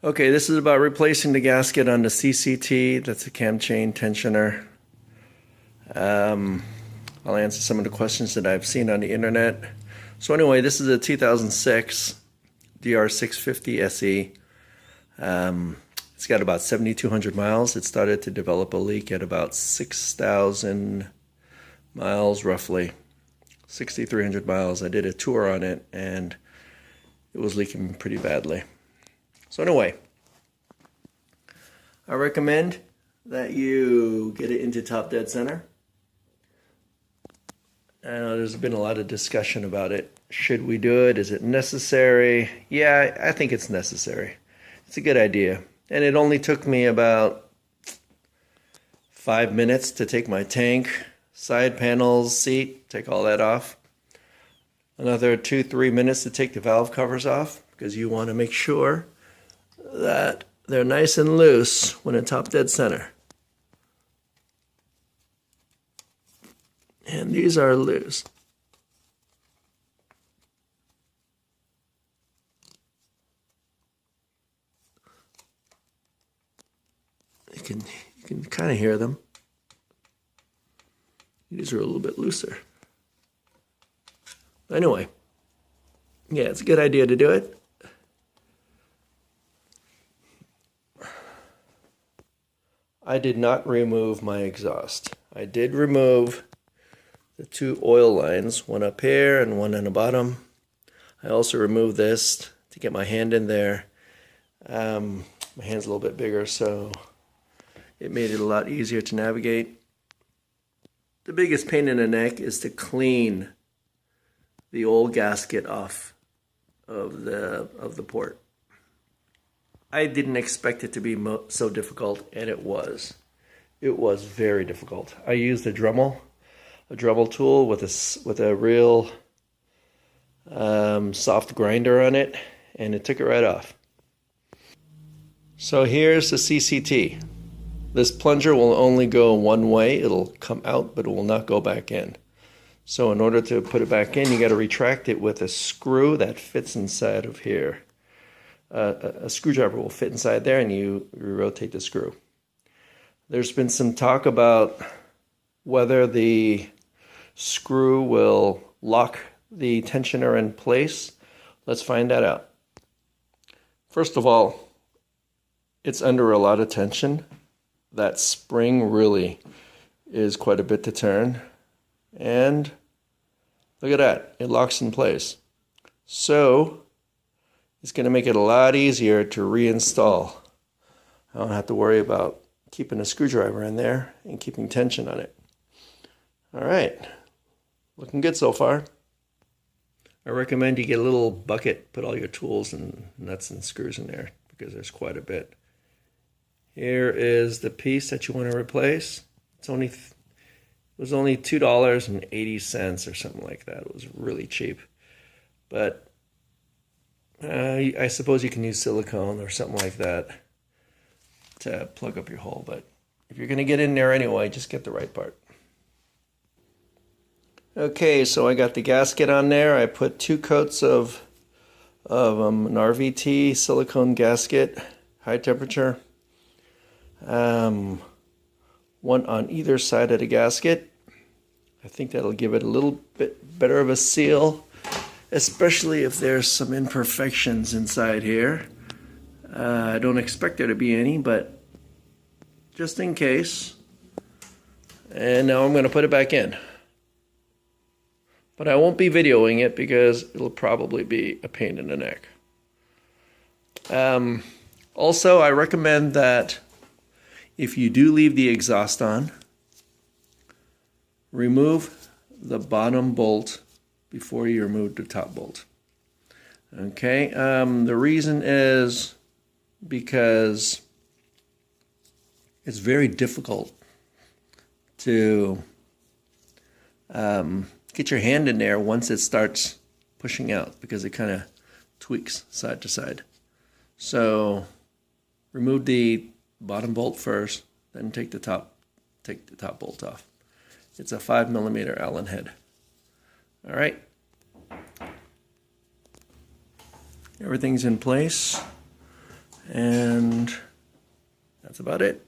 Okay, this is about replacing the gasket on the CCT. That's a cam chain tensioner. I'll answer some of the questions that I've seen on the internet. So anyway, this is a 2006 DR650SE. It's got about 7,200 miles. It started to develop a leak at about 6,000 miles, roughly 6,300 miles. I did a tour on it and it was leaking pretty badly. So anyway, I recommend that you get it into top dead center. There's been a lot of discussion about it. Should we do it? Is it necessary? Yeah, I think it's necessary. It's a good idea. And it only took me about 5 minutes to take my tank, side panels, seat, take all that off. Another 2-3 minutes to take the valve covers off, because you want to make sure that they're nice and loose when at top dead center. And these are loose. You can kind of hear them. These are a little bit looser. Anyway, yeah, it's a good idea to do it. I did not remove my exhaust. I did remove the 2 oil lines, one up here and one on the bottom. I also removed this to get my hand in there. My hand's a little bit bigger, so it made it a lot easier to navigate. The biggest pain in the neck is to clean the old gasket off of the port. I didn't expect it to be so difficult, and it was. It was very difficult. I used a Dremel tool with a real soft grinder on it, and it took it right off. So here's the CCT. This plunger will only go one way. It'll come out, but it will not go back in. So in order to put it back in, you got to retract it with a screw that fits inside of here. A screwdriver will fit inside there, and you rotate the screw. There's been some talk about whether the screw will lock the tensioner in place. Let's find that out. First of all, it's under a lot of tension. That spring really is quite a bit to turn. And look at that, it locks in place. So it's going to make it a lot easier to reinstall. I don't have to worry about keeping a screwdriver in there and keeping tension on it. All right, looking good so far. I recommend you get a little bucket, put all your tools and nuts and screws in there, because there's quite a bit. Here is the piece that you want to replace. It was only $2.80 or something like that. It was really cheap. But I suppose you can use silicone or something like that to plug up your hole. But if you're going to get in there anyway, just get the right part. Okay, so I got the gasket on there. I put 2 coats of an RVT silicone gasket, high temperature. One on either side of the gasket. I think that'll give it a little bit better of a seal, especially if there's some imperfections inside here. I don't expect there to be any, but just in case. And now I'm going to put it back in. But I won't be videoing it because it'll probably be a pain in the neck. Also, I recommend that if you do leave the exhaust on, remove the bottom bolt before you remove the top bolt. Okay, the reason is because it's very difficult to get your hand in there once it starts pushing out, because it kind of tweaks side to side. So remove the bottom bolt first, then take the top bolt off. It's a 5mm Allen head. All right. Everything's in place. And that's about it.